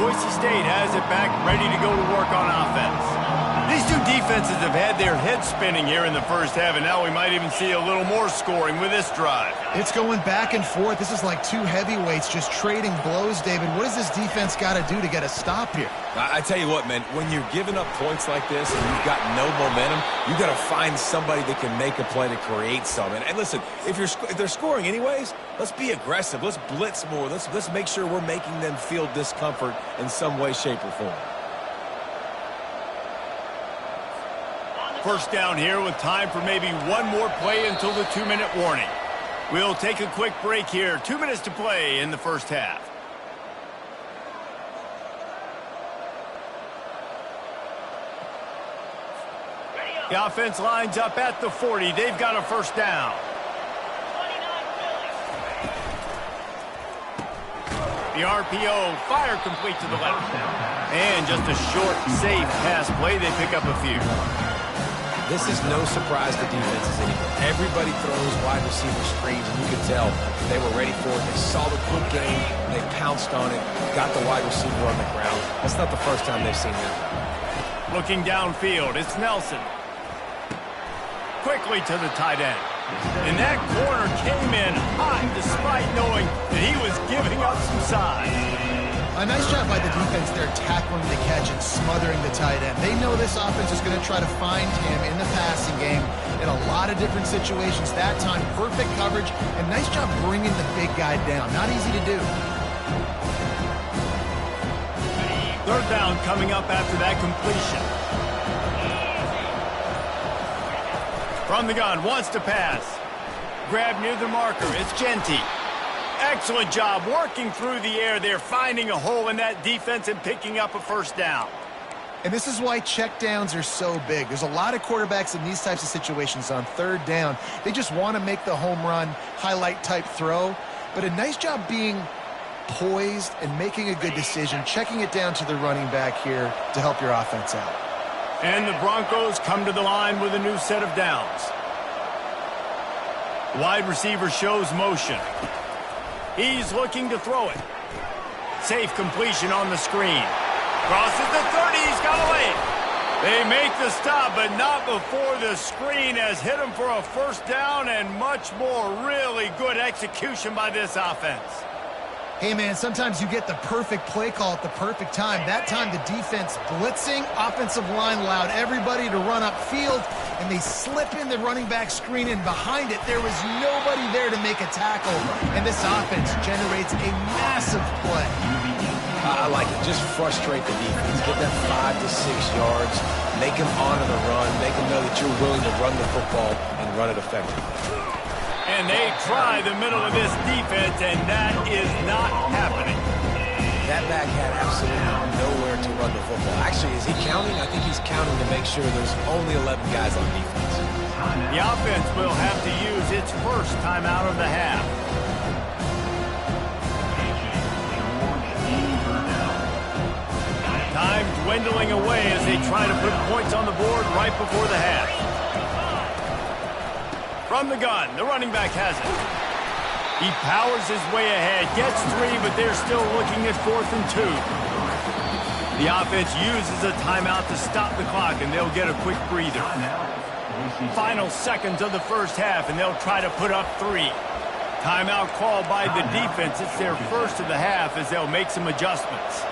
Boise State has it back, ready to go to work on offense. These two defenses have had their heads spinning here in the first half, and now we might even see a little more scoring with this drive. It's going back and forth. This is like two heavyweights just trading blows, David. What does this defense got to do to get a stop here? I tell you what, man, when you're giving up points like this and you've got no momentum, you got to find somebody that can make a play to create something. And listen, if they're scoring anyways, let's be aggressive. Let's blitz more. Let's make sure we're making them feel discomfort in some way, shape, or form. First down here with time for maybe one more play until the 2-minute warning. We'll take a quick break here. 2 minutes to play in the first half. The offense lines up at the 40. They've got a first down. The RPO, fire complete to the left. And just a short, safe pass play. They pick up a few. This is no surprise to defenses anymore. Everybody throws wide receiver screens, and you can tell they were ready for it. They saw the quick game. They pounced on it, got the wide receiver on the ground. That's not the first time they've seen that. Looking downfield, it's Nelson. Quickly to the tight end. And that corner came in hot despite knowing that he was giving up some size. A nice job by the defense there tackling the catch and smothering the tight end. They know this offense is going to try to find him in the passing game in a lot of different situations. That time, perfect coverage, and nice job bringing the big guy down. Not easy to do. Third down coming up after that completion. From the gun, wants to pass. Grab near the marker, it's Ncaa. Excellent job working through the air there, finding a hole in that defense and picking up a first down. And this is why checkdowns are so big. There's a lot of quarterbacks in these types of situations on third down. They just want to make the home run, highlight type throw. But a nice job being poised and making a good decision, checking it down to the running back here to help your offense out. And the Broncos come to the line with a new set of downs. Wide receiver shows motion. He's looking to throw it. Safe completion on the screen. Crosses the 30, he's got a lane. They make the stop, but not before the screen has hit him for a first down and much more. Really good execution by this offense. Hey, man, sometimes you get the perfect play call at the perfect time. That time, the defense blitzing, offensive line allowed everybody to run upfield, and they slip in the running back screen, and behind it, there was nobody there to make a tackle, and this offense generates a massive play. I like it. Just frustrate the defense. Get them 5 to 6 yards. Make them honor the run. Make them know that you're willing to run the football and run it effectively. And they try the middle of this defense, and that is not happening. That back had absolutely nowhere to run the football. Actually, is he counting? I think he's counting to make sure there's only 11 guys on defense. The offense will have to use its first timeout of the half. Time dwindling away as they try to put points on the board right before the half. From the gun, the running back has it. He powers his way ahead, gets 3, but they're still looking at 4th and 2. The offense uses a timeout to stop the clock, and they'll get a quick breather. Final seconds of the first half, and they'll try to put up 3. Timeout called by the defense. It's their first of the half as they'll make some adjustments.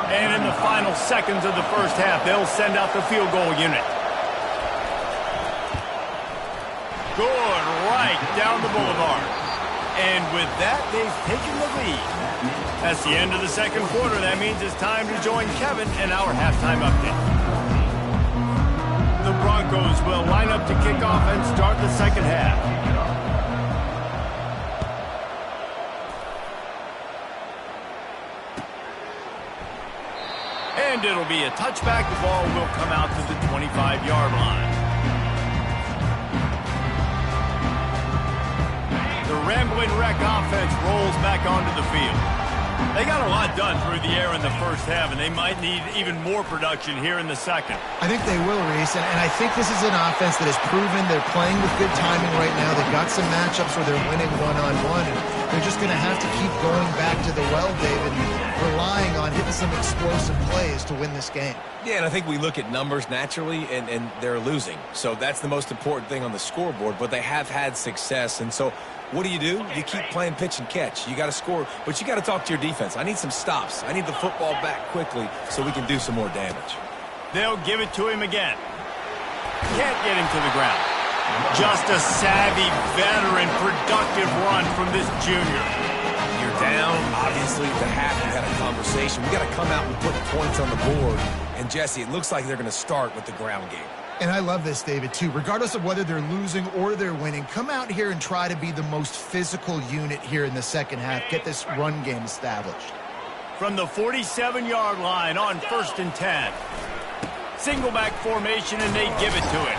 And in the final seconds of the first half, they'll send out the field goal unit. Good, right down the boulevard. And with that, they've taken the lead. That's the end of the second quarter. That means it's time to join Kevin in our halftime update. The Broncos will line up to kick off and start the second half. And it'll be a touchback. The ball will come out to the 25-yard line. The Rambling Wreck offense rolls back onto the field. They got a lot done through the air in the first half, and they might need even more production here in the second. I think they will, Reese, and I think this is an offense that has proven they're playing with good timing right now. They've got some matchups where they're winning one-on-one, and They're just going to have to keep going back to the well, David, and relying on hitting some explosive plays to win this game. Yeah, and I think we look at numbers naturally, and they're losing. So that's the most important thing on the scoreboard, but they have had success. And so what do? You keep playing pitch and catch. You got to score, but you got to talk to your defense. I need some stops. I need the football back quickly so we can do some more damage. They'll give it to him again. Can't get him to the ground. Just a savvy, veteran, productive run from this junior. You're down, obviously, at the half. You had a conversation. We got to come out and put points on the board. And, Jesse, it looks like they're going to start with the ground game. And I love this, David, too. Regardless of whether they're losing or they're winning, come out here and try to be the most physical unit here in the second half. Get this run game established. From the 47-yard line on 1st and 10. Single back formation, and they give it to him.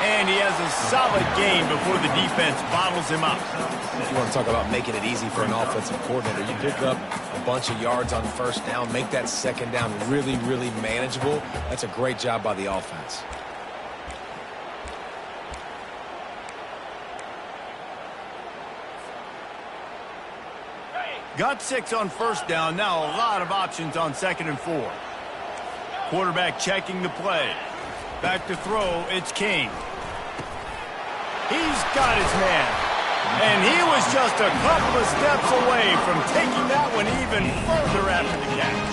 And he has a solid game before the defense bottles him up. You want to talk about making it easy for an offensive coordinator. You pick up a bunch of yards on first down, make that second down really, really manageable. That's a great job by the offense. Got 6 on first down. Now a lot of options on 2nd and 4. Quarterback checking the play. Back to throw, it's King. He's got his man. And he was just a couple of steps away from taking that one even further after the catch.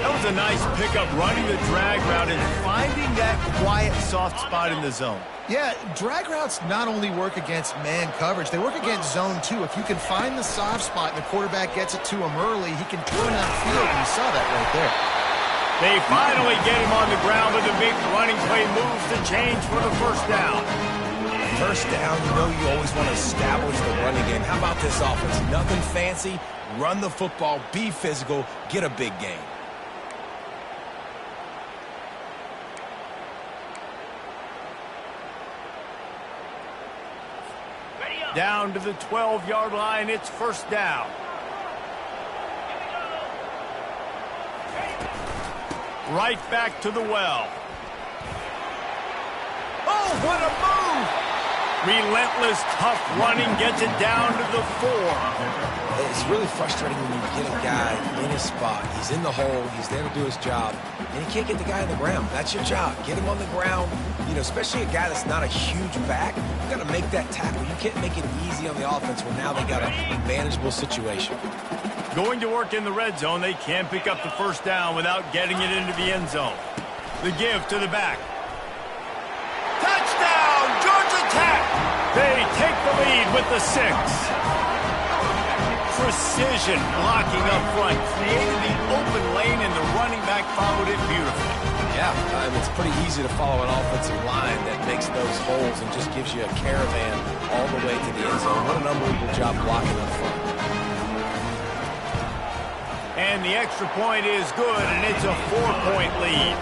That was a nice pickup, running the drag route and finding that quiet, soft spot in the zone. Yeah, drag routes not only work against man coverage, they work against zone too. If you can find the soft spot and the quarterback gets it to him early, he can turn that field, and you saw that right there. They finally get him on the ground with a big running play, moves the change for the first down. First down, you always want to establish the running game. How about this offense? Nothing fancy. Run the football, be physical, get a big gain. Down to the 12-yard line, it's first down. Right back to the well. Oh, what a move! Relentless, tough running gets it down to the 4. It's really frustrating when you get a guy in his spot. He's in the hole. He's there to do his job. And you can't get the guy on the ground. That's your job. Get him on the ground. Especially a guy that's not a huge back. You got to make that tackle. You can't make it easy on the offense when now they got a manageable situation. Going to work in the red zone. They can pick up the first down without getting it into the end zone. The give to the back. Touchdown, Georgia Tech! They take the lead with the 6. Precision blocking up front, created the open lane, and the running back followed it beautifully. Yeah, it's pretty easy to follow an offensive line that makes those holes and just gives you a caravan all the way to the end zone. What an unbelievable job blocking up front. And the extra point is good, and it's a 4-point lead.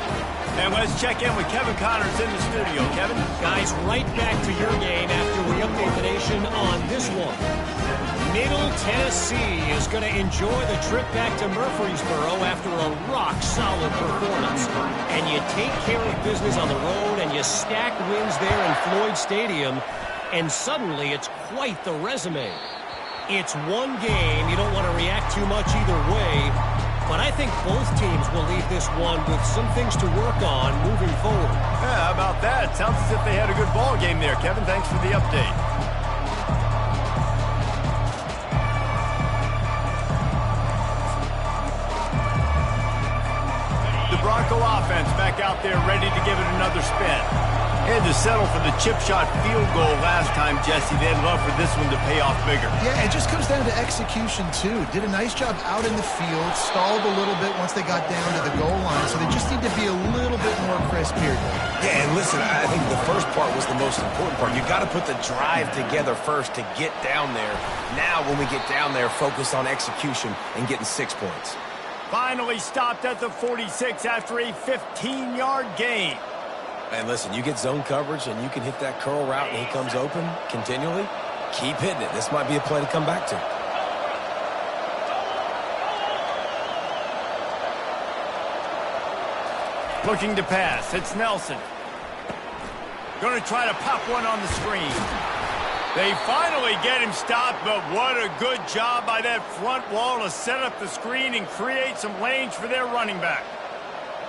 And let's check in with Kevin Connors in the studio. Kevin? Guys, right back to your game after we update the nation on this one. Middle Tennessee is going to enjoy the trip back to Murfreesboro after a rock-solid performance. And you take care of business on the road, and you stack wins there in Floyd Stadium, and suddenly it's quite the resume. It's one game. You don't want to react too much either way, but I think both teams will leave this one with some things to work on moving forward. Yeah, how about that? Sounds as if they had a good ball game there. Kevin, thanks for the update. The Bronco offense back out there ready to give it another spin. Had to settle for the chip shot field goal last time, Jesse. They'd love for this one to pay off bigger. Yeah, it just comes down to execution, too. Did a nice job out in the field, stalled a little bit once they got down to the goal line, so they just need to be a little bit more crisp here. Yeah, and listen, I think the first part was the most important part. You got to put the drive together first to get down there. Now, when we get down there, focus on execution and getting 6 points. Finally stopped at the 46 after a 15-yard gain. And listen, you get zone coverage and you can hit that curl route and he comes open continually. Keep hitting it. This might be a play to come back to. Looking to pass. It's Nelson. Going to try to pop one on the screen. They finally get him stopped, but what a good job by that front wall to set up the screen and create some lanes for their running back.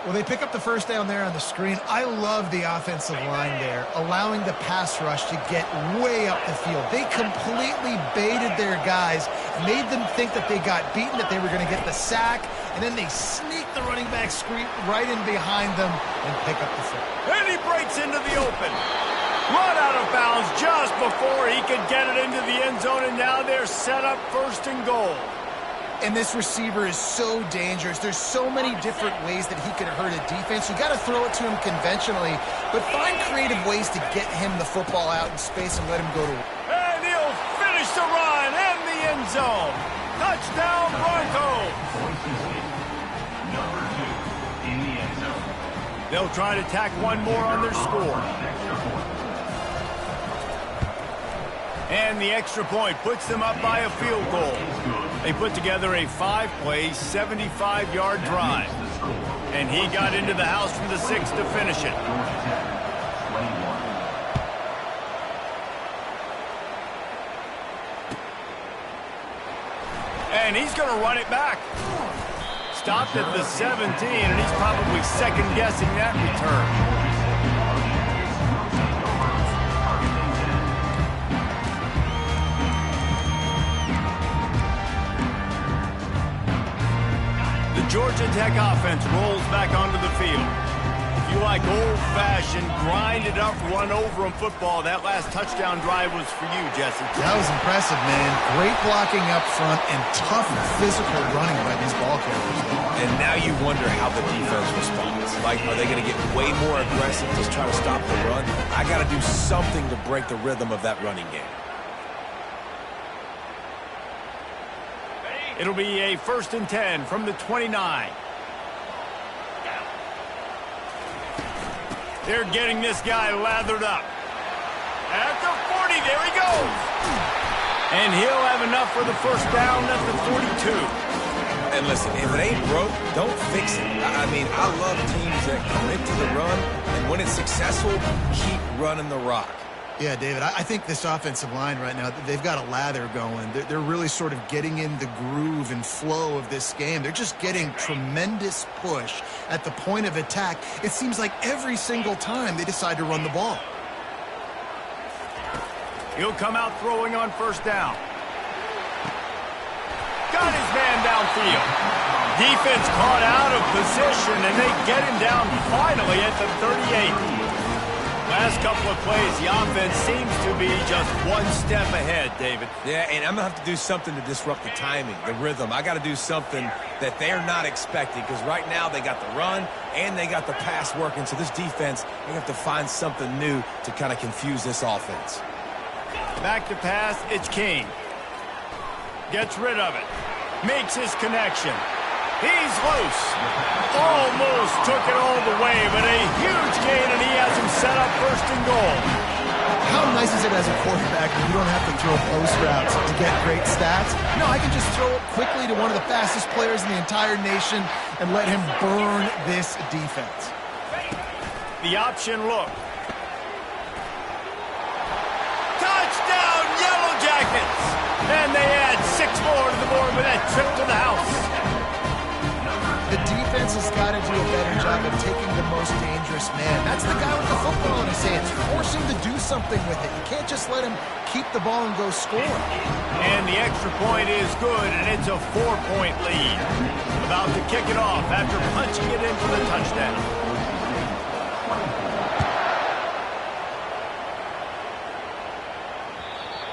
Well, they pick up the first down there on the screen. I love the offensive line there, allowing the pass rush to get way up the field. They completely baited their guys, made them think that they got beaten, that they were going to get the sack, and then they sneak the running back screen right in behind them and pick up the foot. And he breaks into the open. Run out of bounds just before he could get it into the end zone, and now they're set up first and goal. And this receiver is so dangerous. There's so many different ways that he could hurt a defense. You got to throw it to him conventionally, but find creative ways to get him the football out in space and let him go to work. And he'll finish the run in the end zone. Touchdown, Broncos. Number 2 in the end zone. They'll try to tack one more on their score. And the extra point puts them up by a field goal. They put together a 5-play, 75-yard drive. And he got into the house from the 6 to finish it. And he's going to run it back. Stopped at the 17, and he's probably second-guessing that return. Georgia Tech offense rolls back onto the field. If you like old-fashioned, grind-it-up, run-over-'em football, that last touchdown drive was for you, Jesse. That was impressive, man. Great blocking up front and tough physical running by these ball carriers. And now you wonder how the defense responds. Like, are they going to get way more aggressive, just try to stop the run? I got to do something to break the rhythm of that running game. It'll be a 1st and 10 from the 29. They're getting this guy lathered up. At the 40, there he goes. And he'll have enough for the first down at the 42. And listen, if it ain't broke, don't fix it. I mean, I love teams that commit to the run, and when it's successful, keep running the rock. Yeah, David, I think this offensive line right now, they've got a lather going. They're really sort of getting in the groove and flow of this game. They're just getting tremendous push at the point of attack. It seems like every single time they decide to run the ball. He'll come out throwing on first down. Got his man downfield. Defense caught out of position, and they get him down finally at the 38. Last couple of plays, the offense seems to be just one step ahead, David. Yeah, and I'm going to have to do something to disrupt the timing, the rhythm. I got to do something that they're not expecting, because right now they got the run and they got the pass working. So this defense, they have to find something new to kind of confuse this offense. Back to pass, it's King. Gets rid of it. Makes his connection. He's loose. Almost took it all the way, but a huge gain, and he has him set up first and goal. How nice is it as a quarterback when you don't have to throw post routes to get great stats? No, I can just throw it quickly to one of the fastest players in the entire nation and let him burn this defense. The option look. Touchdown, Yellow Jackets! And they add 6 more to the board with that trip to the house. The defense has got to do a better job of taking the most dangerous man. That's the guy with the football in his hands. Force him to do something with it. You can't just let him keep the ball and go score. And the extra point is good, and it's a 4-point lead. About to kick it off after punching it in for the touchdown.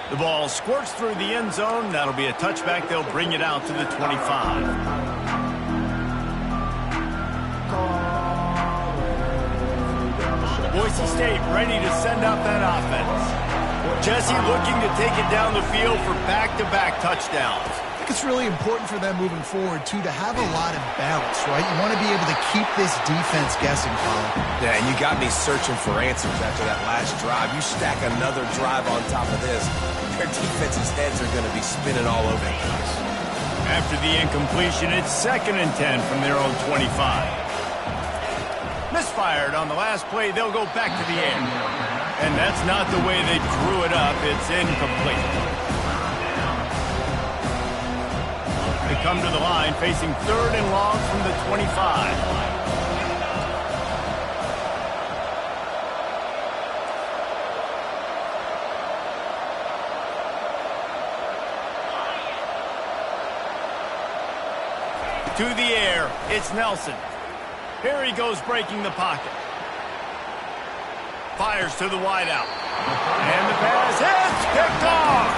The ball squirts through the end zone. That'll be a touchback. They'll bring it out to the 25. Boise State ready to send out that offense. Jesse looking to take it down the field for back-to-back touchdowns. I think it's really important for them moving forward, too, to have a lot of balance, right? You want to be able to keep this defense guessing, Paul. Yeah, and you got me searching for answers after that last drive. You stack another drive on top of this, their defense's heads are going to be spinning all over the place. After the incompletion, it's 2nd and 10 from their own 25. Misfired on the last play. They'll go back to the air. And that's not the way they drew it up. It's incomplete. They come to the line facing 3rd and long from the 25. To the air, it's Nelson. Here he goes breaking the pocket. Fires to the wideout. And the pass hits, picked off.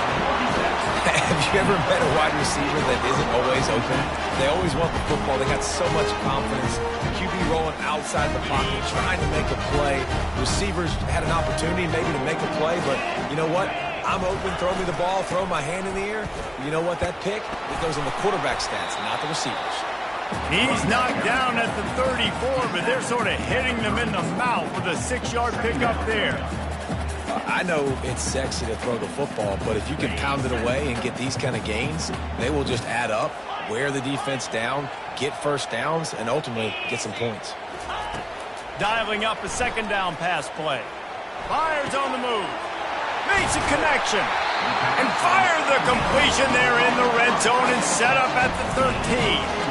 Have you ever met a wide receiver that isn't always open? They always want the football. They got so much confidence. QB rolling outside the pocket, trying to make a play. Receivers had an opportunity maybe to make a play, but you know what? I'm open, throw me the ball, throw my hand in the air. You know what? That pick, it goes in the quarterback stats, not the receivers. He's knocked down at the 34, but they're sort of hitting them in the mouth with a 6-yard pickup there. I know it's sexy to throw the football, but if you can pound it away and get these kind of gains, they will just add up, wear the defense down, get first downs, and ultimately get some points. Dialing up a 2nd down pass play. Fires on the move. Makes a connection. And fired the completion there in the red zone and set up at the 13.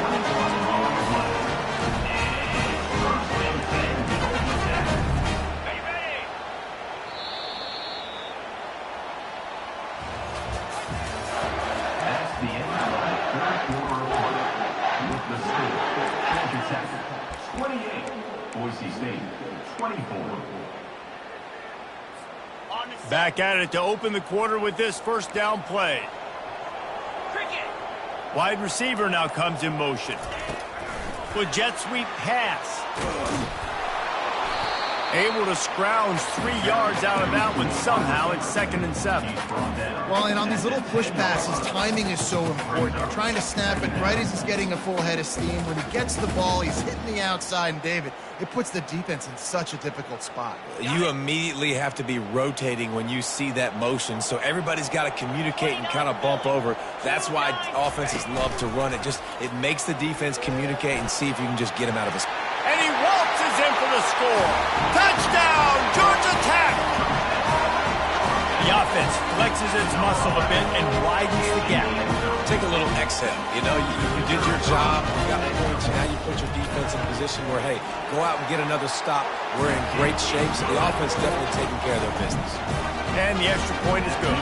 Back at it to open the quarter with this 1st down play. Wide receiver now comes in motion. With jet sweep pass. Able to scrounge 3 yards out of that one. Somehow it's 2nd and 7. Well, and on these little push passes, timing is so important. You're trying to snap it right as he's getting a full head of steam. When he gets the ball, he's hitting the outside, and David, it puts the defense in such a difficult spot. You immediately have to be rotating when you see that motion, so everybody's got to communicate and kind of bump over. That's why offenses love to run it. It makes the defense communicate and see if you can just get him out of his... And he waltzes in for the score. Touchdown, Georgia Tech! The offense flexes its muscle a bit and widens the gap. Take a little exhale. You know, you did your job. You got points. Now you put your defense in a position where, hey, go out and get another stop. We're in great shape, so the offense definitely taking care of their business. And the extra point is good.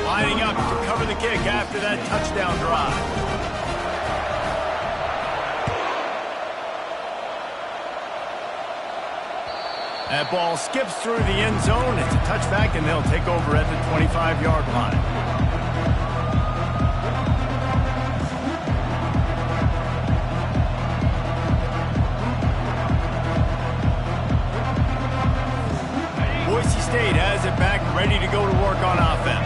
Lining up to cover the kick after that touchdown drive. That ball skips through the end zone. It's a touchback, and they'll take over at the 25-yard line. Boise State has it back, ready to go to work on offense.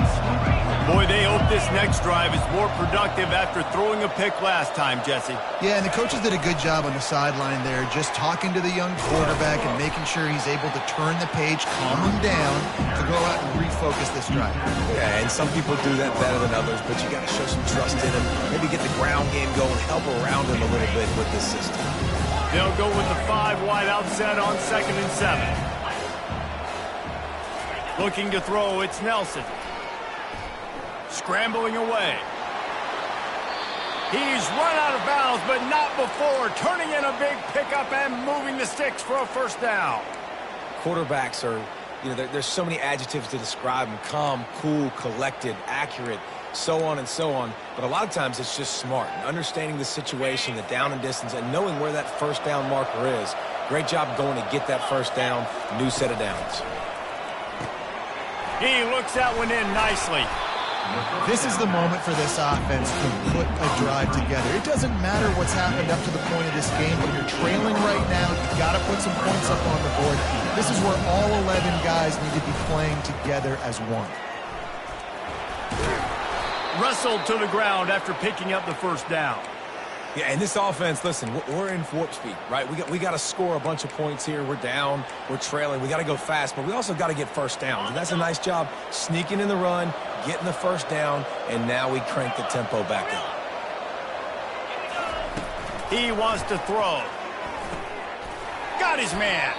Boy, they hope this next drive is more productive after throwing a pick last time, Jesse. Yeah, and the coaches did a good job on the sideline there, just talking to the young quarterback and making sure he's able to turn the page, calm him down, to go out and refocus this drive. Yeah, and some people do that better than others, but you got to show some trust in him. Maybe get the ground game going, help around him a little bit with this system. They'll go with the 5 wide out set on 2nd and 7. Looking to throw, it's Nelson. Scrambling away. He's run out of bounds, but not before. Turning in a big pickup and moving the sticks for a 1st down. Quarterbacks are, you know, there's so many adjectives to describe them. Calm, cool, collected, accurate, so on and so on. But a lot of times it's just smart. Understanding the situation, the down and distance, and knowing where that 1st down marker is. Great job going to get that 1st down. New set of downs. He looks that one in nicely. This is the moment for this offense to put a drive together. It doesn't matter what's happened up to the point of this game. When you're trailing right now, you've got to put some points up on the board. This is where all 11 guys need to be playing together as one. Wrestled to the ground after picking up the 1st down. Yeah, and this offense, listen, we're in warp speed, right? We got to score a bunch of points here. We're down, we're trailing. We got to go fast, but we also got to get 1st downs. And that's a nice job sneaking in the run, getting the 1st down, and now we crank the tempo back up. He wants to throw. Got his man.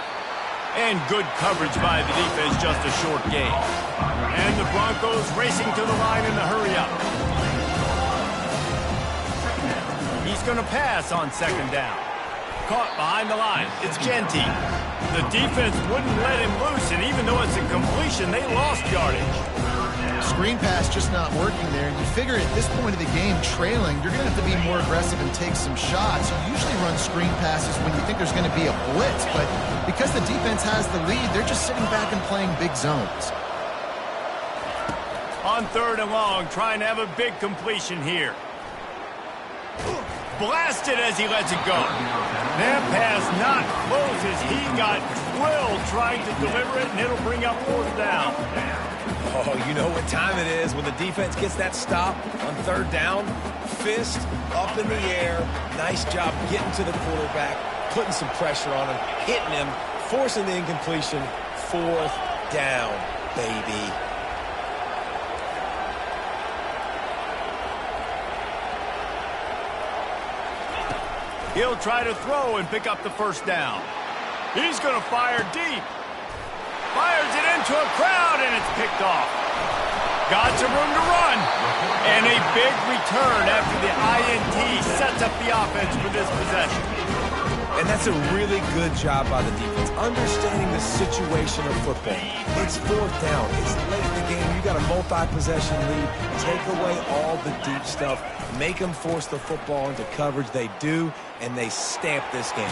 And good coverage by the defense, just a short gain. And the Broncos racing to the line in the hurry-up. He's going to pass on second down. Caught behind the line. It's Ncaa. The defense wouldn't let him loose, and even though it's a completion, they lost yardage. Screen pass just not working there. And you figure at this point of the game, trailing, you're going to have to be more aggressive and take some shots. You usually run screen passes when you think there's going to be a blitz, but because the defense has the lead, they're just sitting back and playing big zones. On third and long, trying to have a big completion here. Blasted as he lets it go. That pass not closes. He got drilled trying to deliver it, and it'll bring up fourth down. Oh, you know what time it is when the defense gets that stop on third down. Fist up in the air. Nice job getting to the quarterback, putting some pressure on him, hitting him, forcing the incompletion. Fourth down, baby. He'll try to throw and pick up the first down. He's going to fire deep. Fires it into a crowd, and it's picked off. Got some room to run. And a big return after the INT sets up the offense for this possession. And that's a really good job by the defense, understanding the situation of football. It's fourth down. It's late in the game. You got a multi-possession lead. Take away all the deep stuff. Make them force the football into coverage. They do, and they stamp this game.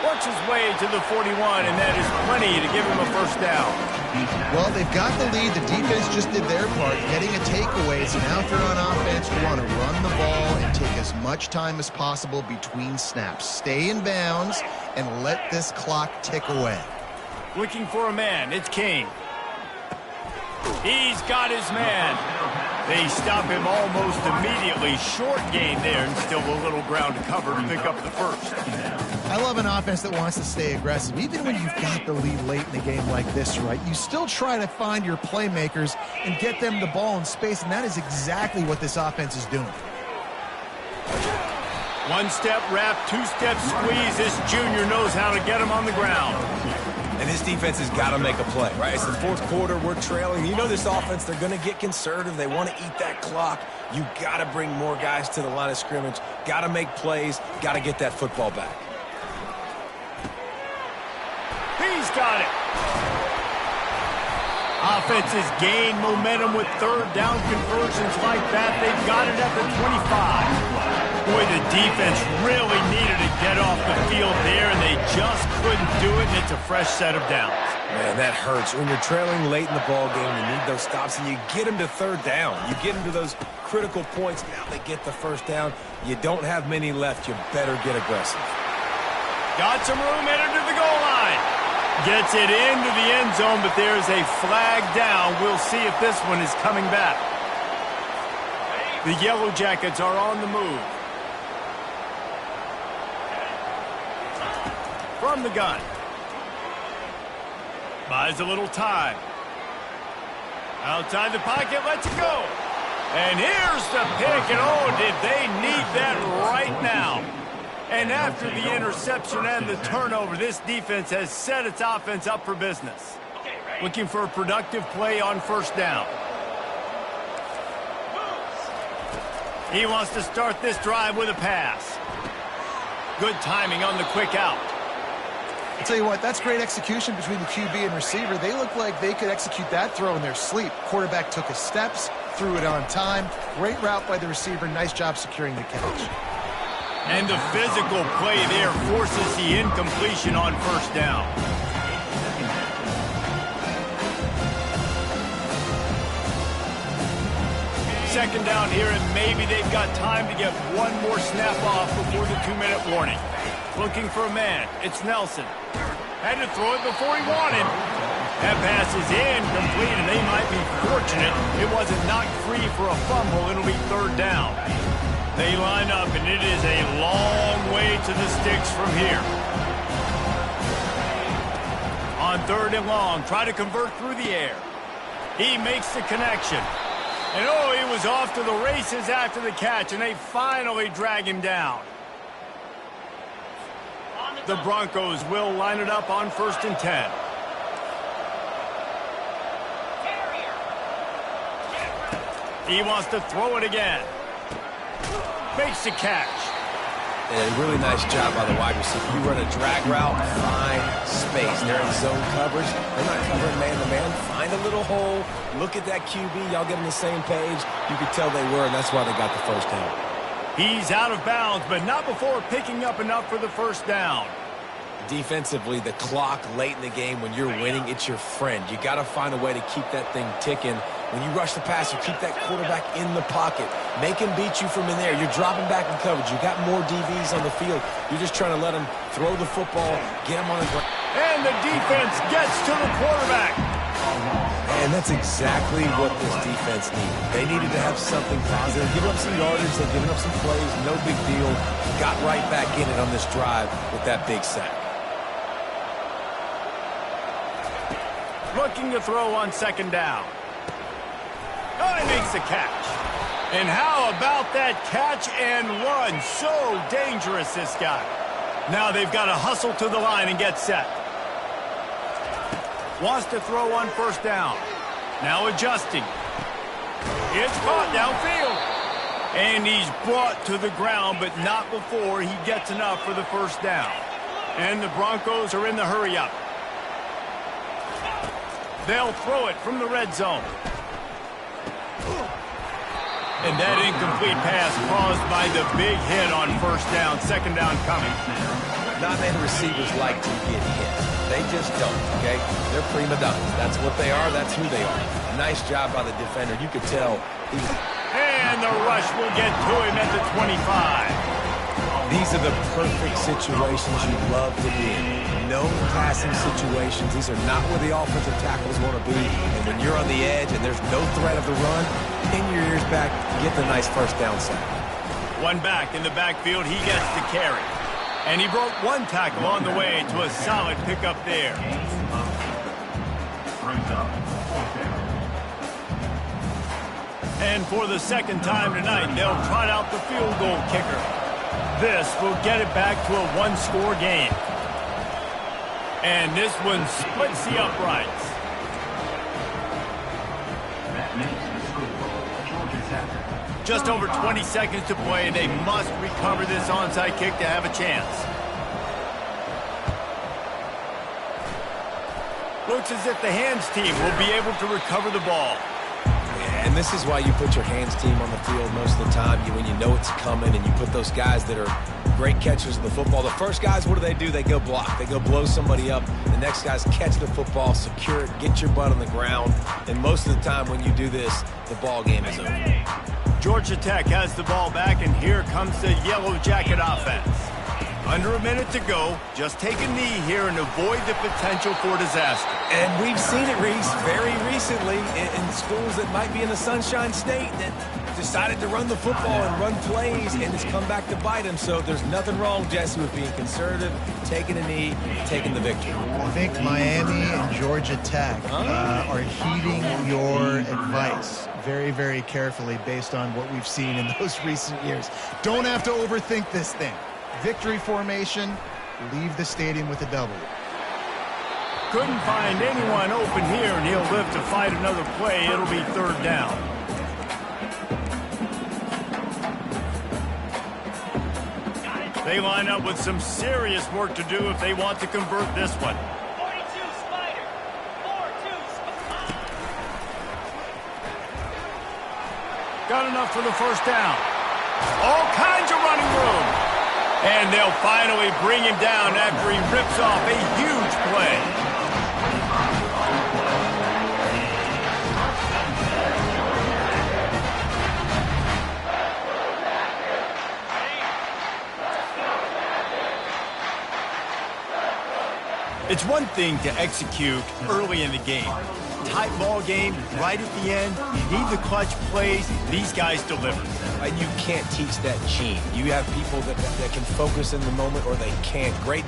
Works his way to the 41, and that is plenty to give him a first down. Well, they've got the lead. The defense just did their part, getting a takeaway. So now if they're on offense, you want to run the ball and take as much time as possible between snaps. Stay in bounds and let this clock tick away. Looking for a man. It's King. He's got his man. They stop him almost immediately. Short gain there, and still a little ground to cover to pick up the first. I love an offense that wants to stay aggressive. Even when you've got the lead late in a game like this, right, you still try to find your playmakers and get them the ball in space, and that is exactly what this offense is doing. One-step wrap, two-step squeeze. This junior knows how to get him on the ground. And this defense has got to make a play, right? It's the fourth quarter. We're trailing. You know this offense, they're going to get conservative. They want to eat that clock. You got to bring more guys to the line of scrimmage. Got to make plays. Got to get that football back. He's got it. Offenses gain momentum with third down conversions like that. They've got it at the 25. Boy, the defense really needed to get off the field there, and they just couldn't do it, and it's a fresh set of downs. Man, that hurts. When you're trailing late in the ball game, you need those stops, and you get them to third down. You get them to those critical points. Now they get the first down. You don't have many left. You better get aggressive. Got some room headed to the goal line. Gets it into the end zone, but there's a flag down. We'll see if this one is coming back. The Yellow Jackets are on the move. From the gun. Buys a little time. Outside the pocket, lets it go. And here's the pick, and oh, did they need that right now. And after the interception and the turnover, this defense has set its offense up for business. Looking for a productive play on first down. He wants to start this drive with a pass. Good timing on the quick out. I'll tell you what, that's great execution between the QB and receiver. They look like they could execute that throw in their sleep. Quarterback took his steps, threw it on time. Great route by the receiver. Nice job securing the catch. And the physical play there forces the incompletion on first down. Second down here, and maybe they've got time to get one more snap off before the 2-minute warning. Looking for a man. It's Nelson. Had to throw it before he wanted. That pass is incomplete, and they might be fortunate it wasn't knocked free for a fumble. It'll be third down. They line up, and it is a long way to the sticks from here. On third and long, try to convert through the air. He makes the connection. And oh, he was off to the races after the catch, and they finally drag him down. The Broncos will line it up on 1st and 10. He wants to throw it again. Makes the catch. And a really nice job by the wide receiver. You run a drag route, find space. They're in zone coverage. They're not covering man-to-man. Find a little hole. Look at that QB. Y'all get on the same page. You could tell they were, and that's why they got the first down. He's out of bounds, but not before picking up enough for the first down. Defensively, the clock late in the game, when you're winning, it's your friend. You got to find a way to keep that thing ticking. When you rush the pass, you keep that quarterback in the pocket. Make him beat you from in there. You're dropping back in coverage. You got more DBs on the field. You're just trying to let him throw the football, get him on the ground. And the defense gets to the quarterback. And that's exactly what this defense needed. They needed to have something positive. Giving up some yardage, they've given up some plays, no big deal. Got right back in it on this drive with that big sack. Looking to throw on 2nd down. Oh, he makes the catch. And how about that catch and run? So dangerous, this guy. Now they've got to hustle to the line and get set. Wants to throw on 1st down. Now adjusting. It's caught downfield. And he's brought to the ground, but not before he gets enough for the first down. And the Broncos are in the hurry-up. They'll throw it from the red zone. And that incomplete pass caused by the big hit on 1st down. 2nd down coming. Not many receivers like to get hit. They just don't, okay? They're prima donnas. That's what they are. That's who they are. Nice job by the defender. You could tell. And the rush will get to him at the 25. These are the perfect situations you love to be in. No passing situations. These are not where the offensive tackles want to be. And when you're on the edge and there's no threat of the run, pin your ears back, get the nice first down sack. One back in the backfield, he gets the carry. And he broke one tackle on the way to a solid pickup there. And for the 2nd time tonight, they'll trot out the field goal kicker. This will get it back to a one-score game. And this one splits the uprights. Just over 20 seconds to play, and they must recover this onside kick to have a chance. Looks as if the hands team will be able to recover the ball. And this is why you put your hands team on the field most of the time. When you know it's coming and you put those guys that are great catchers of the football. The first guys, what do? They go block. They go blow somebody up. The next guys catch the football, secure it, get your butt on the ground. And most of the time when you do this, the ball game is over. Georgia Tech has the ball back, and here comes the Yellow Jacket offense. Under a minute to go. Just take a knee here and avoid the potential for disaster. And we've seen it, Reese, very recently in schools that might be in the Sunshine State that decided to run the football and run plays, and it's come back to bite them. So there's nothing wrong, Jesse, with being conservative, taking a knee, taking the victory. I think Miami and Georgia Tech are heeding your advice very, very carefully based on what we've seen in those recent years. Don't have to overthink this thing. Victory formation, leave the stadium with a W. Couldn't find anyone open here, and he'll live to fight another play. It'll be 3rd down. They line up with some serious work to do if they want to convert this one. 42 Spider. 4-2. Got enough for the first down. All kinds of running room. And they'll finally bring him down after he rips off a huge play. It's one thing to execute early in the game. Tight ball game, right at the end, you need the clutch plays. These guys deliver. And you can't teach that gene. You have people that can focus in the moment, or they can't. Great